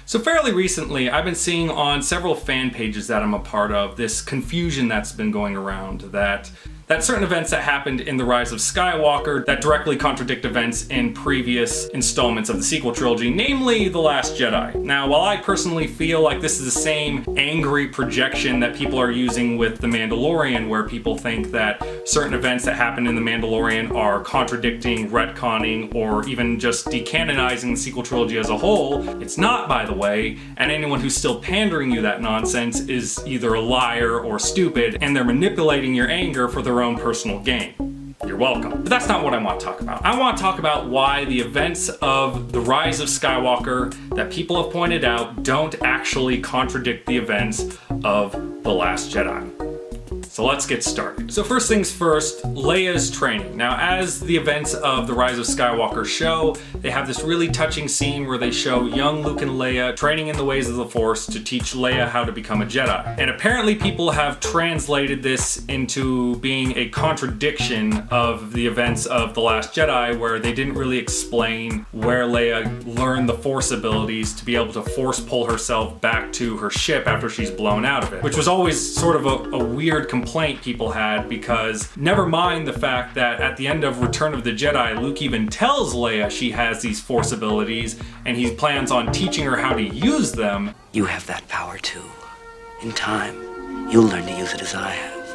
So fairly recently, I've been seeing on several fan pages that I'm a part of this confusion that's been going around that certain events that happened in The Rise of Skywalker that directly contradict events in previous installments of the sequel trilogy, namely The Last Jedi. Now, while I personally feel like this is the same angry projection that people are using with The Mandalorian, where people think that certain events that happen in The Mandalorian are contradicting, retconning, or even just decanonizing the sequel trilogy as a whole, it's not, by the way, and anyone who's still pandering you that nonsense is either a liar or stupid, and they're manipulating your anger for their own personal gain. You're welcome. But that's not what I want to talk about. I want to talk about why the events of The Rise of Skywalker that people have pointed out don't actually contradict the events of The Last Jedi. So let's get started. So first things first, Leia's training. Now, as the events of The Rise of Skywalker show, they have this really touching scene where they show young Luke and Leia training in the ways of the Force to teach Leia how to become a Jedi. And apparently people have translated this into being a contradiction of the events of The Last Jedi, where they didn't really explain where Leia learned the Force abilities to be able to force pull herself back to her ship after she's blown out of it, which was always sort of a weird complaint people had, because never mind the fact that at the end of Return of the Jedi, Luke even tells Leia she has these Force abilities and he plans on teaching her how to use them. You have that power too. In time, you'll learn to use it as I have.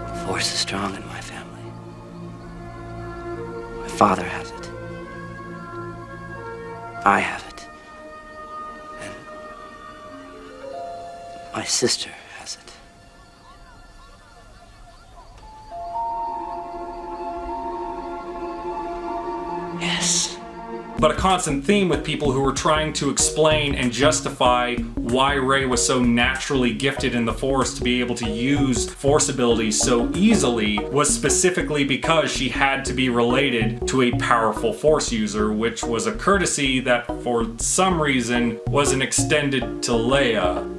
The Force is strong in my family. My father has it. I have it. My sister has it. Yes. But a constant theme with people who were trying to explain and justify why Rey was so naturally gifted in the Force to be able to use Force abilities so easily was specifically because she had to be related to a powerful Force user, which was a courtesy that for some reason wasn't extended to Leia.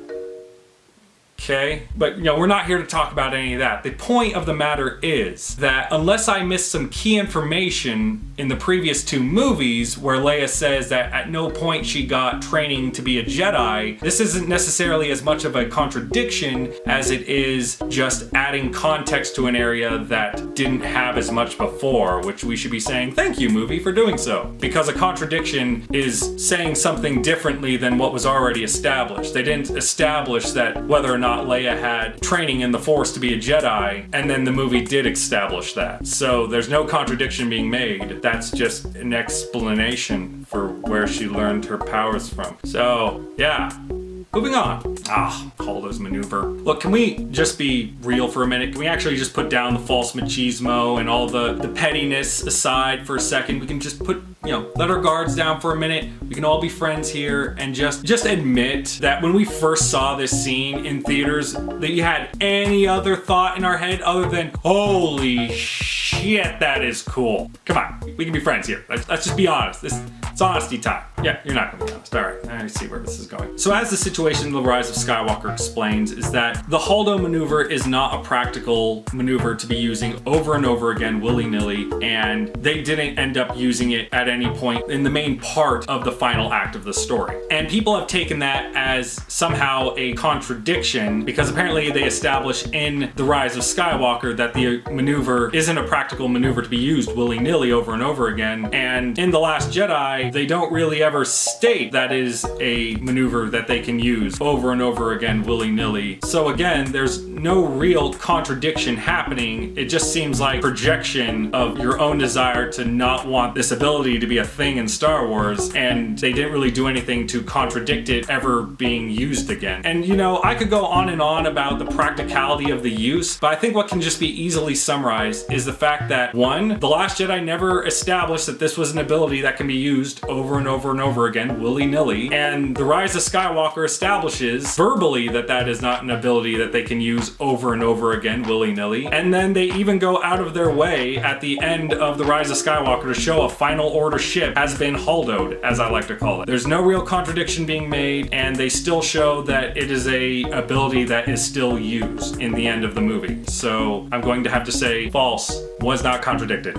Okay, but we're not here to talk about any of that. The point of the matter is that unless I missed some key information in the previous two movies where Leia says that at no point she got training to be a Jedi, this isn't necessarily as much of a contradiction as it is just adding context to an area that didn't have as much before, which we should be saying thank you, movie, for doing so. Because a contradiction is saying something differently than what was already established. They didn't establish that whether or not Leia had training in the Force to be a Jedi, and then the movie did establish that. So there's no contradiction being made. That's just an explanation for where she learned her powers from. So, yeah. Moving on. Holdo's maneuver. Look, can we just be real for a minute? Can we actually just put down the false machismo and all the pettiness aside for a second? We can just put, let our guards down for a minute. We can all be friends here and just admit that when we first saw this scene in theaters, that you had any other thought in our head other than, holy shit, that is cool. Come on, we can be friends here. Let's just be honest. It's honesty time. Yeah, you're not gonna be honest. All right, I see where this is going. So as the situation in The Rise of Skywalker explains, is that the Holdo maneuver is not a practical maneuver to be using over and over again willy-nilly, and they didn't end up using it at any point in the main part of the final act of the story. And people have taken that as somehow a contradiction, because apparently they establish in The Rise of Skywalker that the maneuver isn't a practical maneuver to be used willy-nilly over and over again, and in The Last Jedi, they don't really ever state that is a maneuver that they can use over and over again willy-nilly. So again, there's no real contradiction happening. It just seems like projection of your own desire to not want this ability to be a thing in Star Wars, and they didn't really do anything to contradict it ever being used again. And I could go on and on about the practicality of the use, but I think what can just be easily summarized is the fact that, one, The Last Jedi never established that this was an ability that can be used over and over and over again willy-nilly, and The Rise of Skywalker establishes verbally that that is not an ability that they can use over and over again willy-nilly, and then they even go out of their way at the end of The Rise of Skywalker to show a final order ship has been Holdoed, as I like to call it. There's no real contradiction being made, and they still show that it is a ability that is still used in the end of the movie. So I'm going to have to say false, was not contradicted.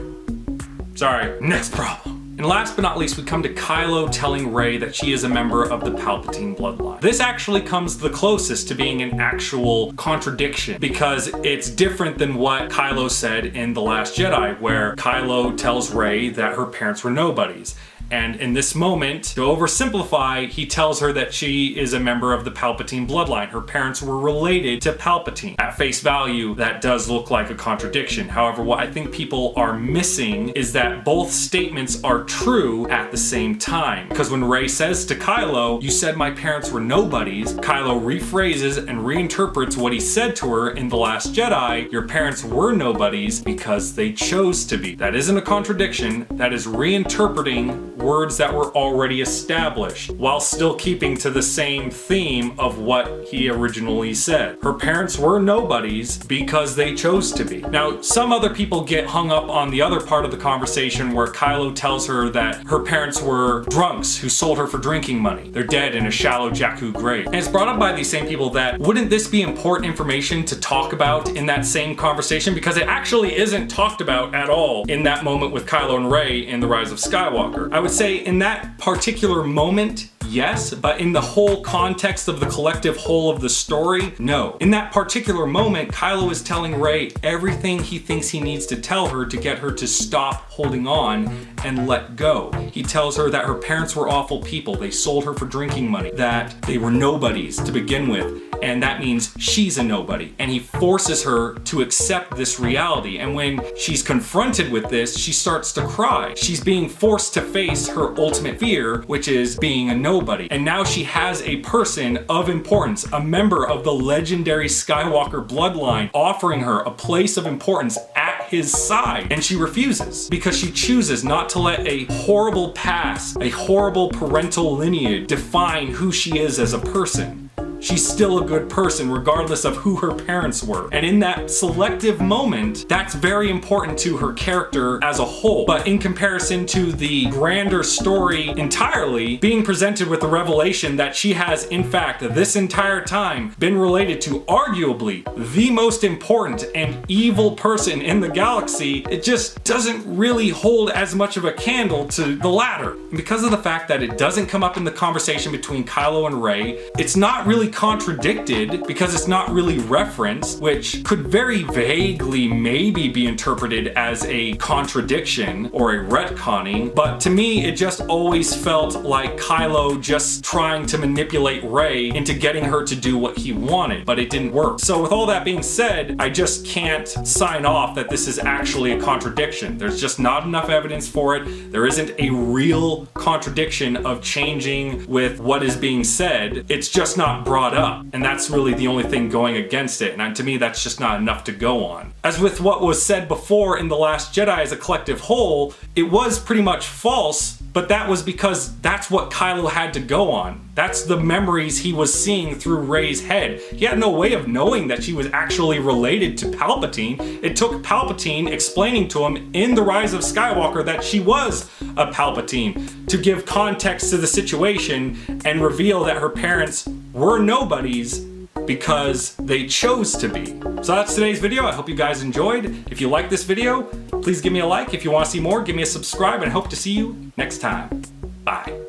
Sorry, next problem. And last but not least, we come to Kylo telling Rey that she is a member of the Palpatine bloodline. This actually comes the closest to being an actual contradiction, because it's different than what Kylo said in The Last Jedi, where Kylo tells Rey that her parents were nobodies. And in this moment, to oversimplify, he tells her that she is a member of the Palpatine bloodline. Her parents were related to Palpatine. At face value, that does look like a contradiction. However, what I think people are missing is that both statements are true at the same time. Because when Rey says to Kylo, "You said my parents were nobodies," Kylo rephrases and reinterprets what he said to her in The Last Jedi, "Your parents were nobodies because they chose to be." That isn't a contradiction. That is reinterpreting words that were already established while still keeping to the same theme of what he originally said. Her parents were nobodies because they chose to be. Now, some other people get hung up on the other part of the conversation where Kylo tells her that her parents were drunks who sold her for drinking money. They're dead in a shallow Jakku grave. And it's brought up by these same people that wouldn't this be important information to talk about in that same conversation, because it actually isn't talked about at all in that moment with Kylo and Rey in The Rise of Skywalker. I would say in that particular moment, yes, but in the whole context of the collective whole of the story, no. In that particular moment, Kylo is telling Rey everything he thinks he needs to tell her to get her to stop holding on and let go. He tells her that her parents were awful people, they sold her for drinking money, that they were nobodies to begin with, and that means she's a nobody. And he forces her to accept this reality. And when she's confronted with this, she starts to cry. She's being forced to face her ultimate fear, which is being a nobody. And now she has a person of importance, a member of the legendary Skywalker bloodline, offering her a place of importance at his side. And she refuses because she chooses not to let a horrible past, a horrible parental lineage define who she is as a person. She's still a good person regardless of who her parents were. And in that selective moment, that's very important to her character as a whole. But in comparison to the grander story entirely, being presented with the revelation that she has, in fact, this entire time been related to arguably the most important and evil person in the galaxy, it just doesn't really hold as much of a candle to the latter. And because of the fact that it doesn't come up in the conversation between Kylo and Rey, it's not really contradicted because it's not really referenced, which could very vaguely maybe be interpreted as a contradiction or a retconning. But to me, it just always felt like Kylo just trying to manipulate Rey into getting her to do what he wanted, but it didn't work. So with all that being said, I just can't sign off that this is actually a contradiction. There's just not enough evidence for it. There isn't a real contradiction of changing with what is being said. It's just not brought up, and that's really the only thing going against it, and to me that's just not enough to go on. As with what was said before in The Last Jedi as a collective whole, it was pretty much false, but that was because that's what Kylo had to go on. That's the memories he was seeing through Rey's head. He had no way of knowing that she was actually related to Palpatine. It took Palpatine explaining to him in The Rise of Skywalker that she was a Palpatine to give context to the situation and reveal that her parents were nobodies because they chose to be. So that's today's video. I hope you guys enjoyed. If you like this video, please give me a like. If you want to see more, give me a subscribe, and I hope to see you next time. Bye.